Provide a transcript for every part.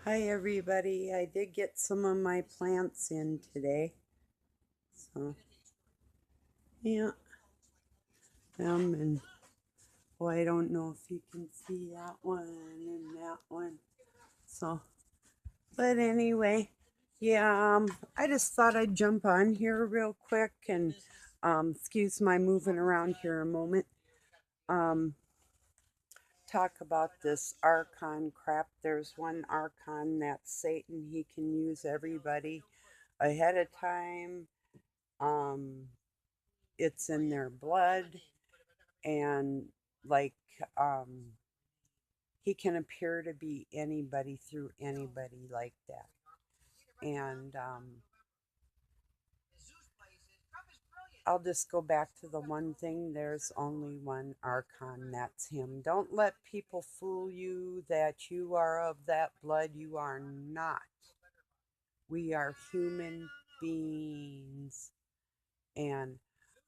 Hi everybody. I did get some of my plants in today. So, yeah, and oh, I don't know if you can see that one and that one. So, but anyway, yeah, I just thought I'd jump on here real quick and excuse my moving around here a moment. Um, talk about this Archon crap. There's one Archon that's Satan. He can use everybody ahead of time. Um, it's in their blood, and like um he can appear to be anybody through anybody like that. And I'll just go back to the one thing: there's only one Archon, that's him. Don't let people fool you that you are of that blood. You are not. We are human beings. And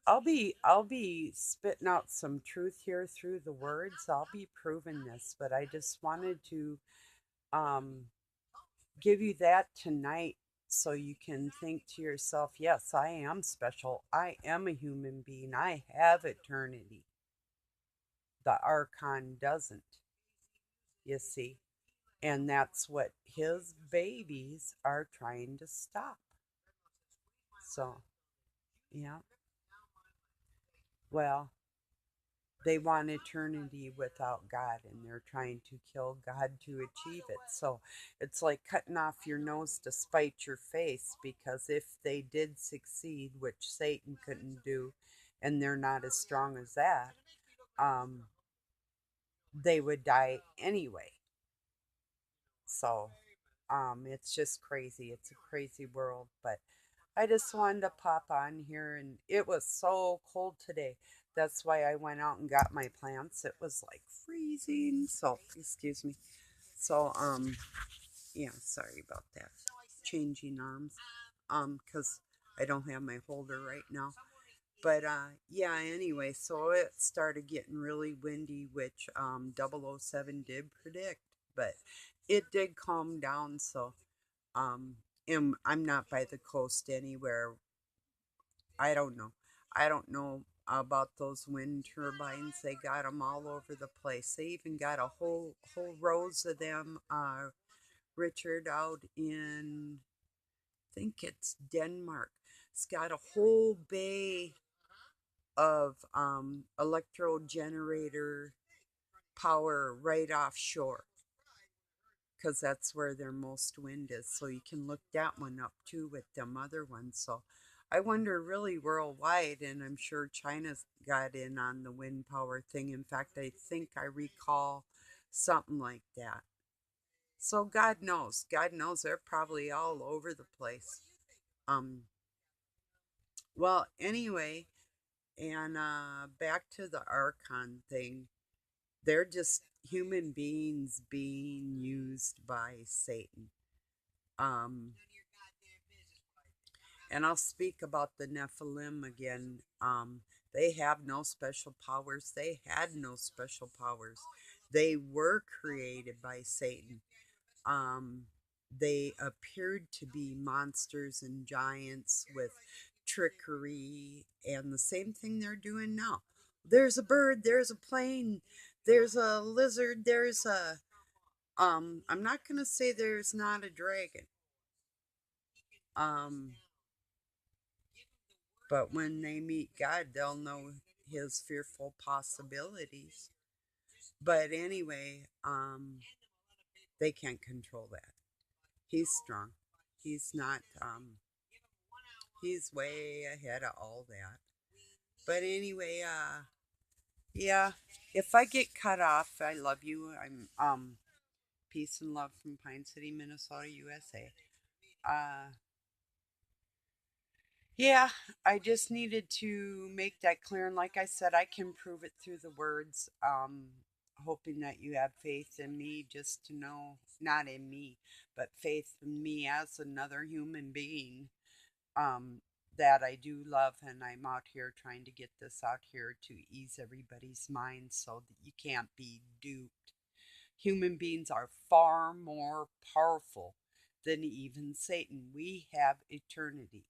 I'll be spitting out some truth here through the words. I'll be proving this, but I just wanted to um give you that tonight so you can think to yourself, yes, I am special. I am a human being. I have eternity. The Archon doesn't, you see. And that's what his babies are trying to stop. So, yeah. Well, they want eternity without God, and they're trying to kill God to achieve it. So it's like cutting off your nose to spite your face, because if they did succeed, which Satan couldn't do, and they're not as strong as that, um, they would die anyway. So it's just crazy. It's a crazy world, but I just wanted to pop on here, and it was so cold today. That's why I went out and got my plants. It was like freezing. So, excuse me. So, yeah, sorry about that. Changing arms. Cuz I don't have my holder right now. But yeah, anyway, so it started getting really windy, which 007 did predict, but it did calm down. So um I'm not by the coast anywhere. I don't know. I don't know about those wind turbines. They got them all over the place. They even got a whole rows of them. Richard, out in, I think it's Denmark. It's got a whole bay of electro generator power right offshore, because that's where their most wind is. So you can look that one up too with them other ones. So I wonder really worldwide, and I'm sure China's got in on the wind power thing. In fact, I think I recall something like that. So God knows. God knows they're probably all over the place. Um well, anyway, and back to the Archon thing. They're just human beings being used by Satan. Um And I'll speak about the Nephilim again. They have no special powers. They had no special powers. They were created by Satan. Um, they appeared to be monsters and giants with trickery, and the same thing they're doing now. There's a bird, there's a plane, there's a lizard, there's a I'm not going to say there's not a dragon. Um But when they meet God, they'll know his fearful possibilities. But anyway, they can't control that. He's strong. He's not, he's way ahead of all that. But anyway, yeah, if I get cut off, I love you. Peace and love from Pine City, Minnesota, USA. Yeah, I just needed to make that clear. And like I said, I can prove it through the words. Hoping that you have faith in me, just to know, not in me, but faith in me as another human being, um, that I do love. And I'm out here trying to get this out here to ease everybody's mind so that you can't be duped. Human beings are far more powerful than even Satan. We have eternity.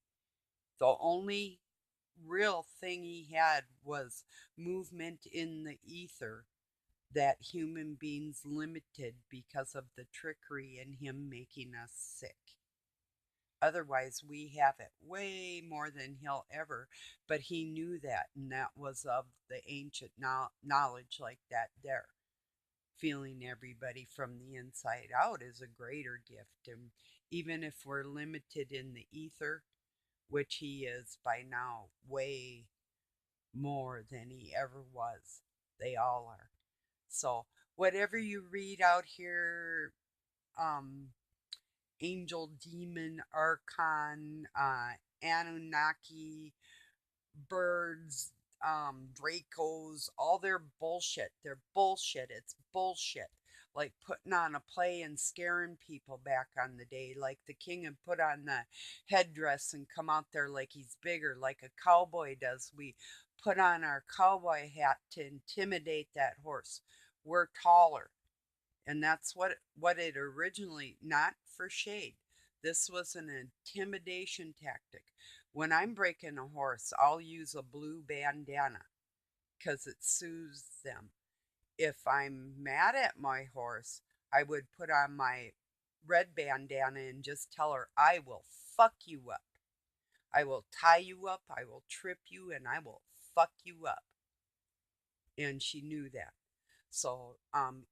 The only real thing he had was movement in the ether that human beings limited because of the trickery in him making us sick. Otherwise, we have it way more than he'll ever. But he knew that, and that was of the ancient knowledge like that there. Feeling everybody from the inside out is a greater gift. And even if we're limited in the ether, which he is by now way more than he ever was, they all are. So, whatever you read out here, um, angel, demon, Archon, Anunnaki, birds, Dracos, all their bullshit. They're bullshit. It's bullshit. Like putting on a play and scaring people back on the day, like the king had put on the headdress and come out there like he's bigger, like a cowboy does. We put on our cowboy hat to intimidate that horse. We're taller. And that's what it originally, not for shade. This was an intimidation tactic. When I'm breaking a horse, I'll use a blue bandana because it soothes them. If I'm mad at my horse, I would put on my red bandana and just tell her, I will fuck you up. I will tie you up, I will trip you, and I will fuck you up. And she knew that. So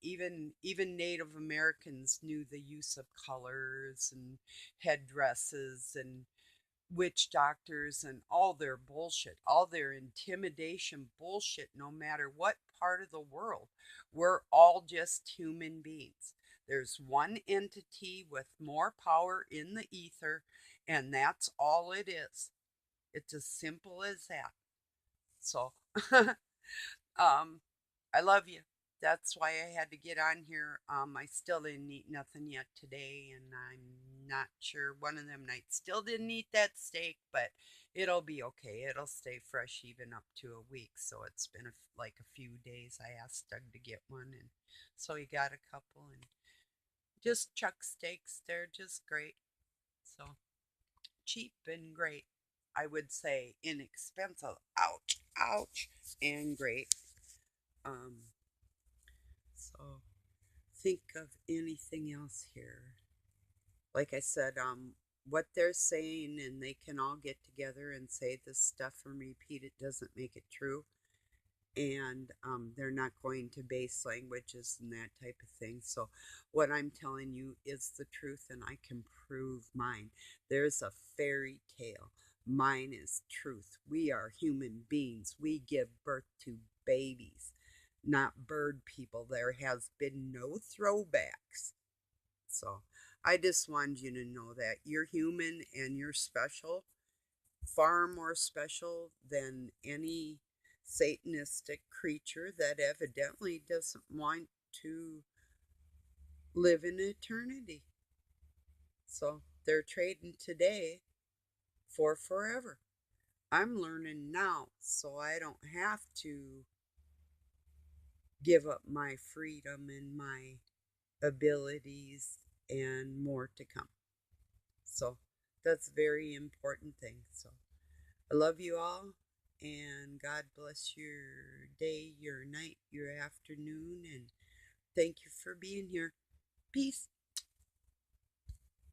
even Native Americans knew the use of colors and headdresses and witch doctors and all their bullshit, all their intimidation bullshit, no matter what part of the world. We're all just human beings. There's one entity with more power in the ether, and that's all it is. It's as simple as that. So, um, I love you. That's why I had to get on here. I still didn't eat nothing yet today, and I'm not sure one of them nights still didn't eat that steak, but it'll be okay. It'll stay fresh even up to a week. So it's been like a few days. I asked Doug to get one, and so he got a couple, and just chuck steaks. They're just great. So cheap and great. I would say inexpensive. Ouch, ouch, and great. Um, so think of anything else here. Like I said, what they're saying, and they can all get together and say this stuff and repeat it doesn't make it true. And they're not going to base languages and that type of thing. So, what I'm telling you is the truth, and I can prove mine. There's a fairy tale. Mine is truth. We are human beings. We give birth to babies, not bird people. There has been no throwbacks. So I just wanted you to know that you're human and you're special, far more special than any Satanistic creature that evidently doesn't want to live in eternity. So they're trading today for forever. I'm learning now so I don't have to give up my freedom and my abilities and more to come. So that's a very important thing. So I love you all, and God bless your day, your night, your afternoon, and thank you for being here. Peace.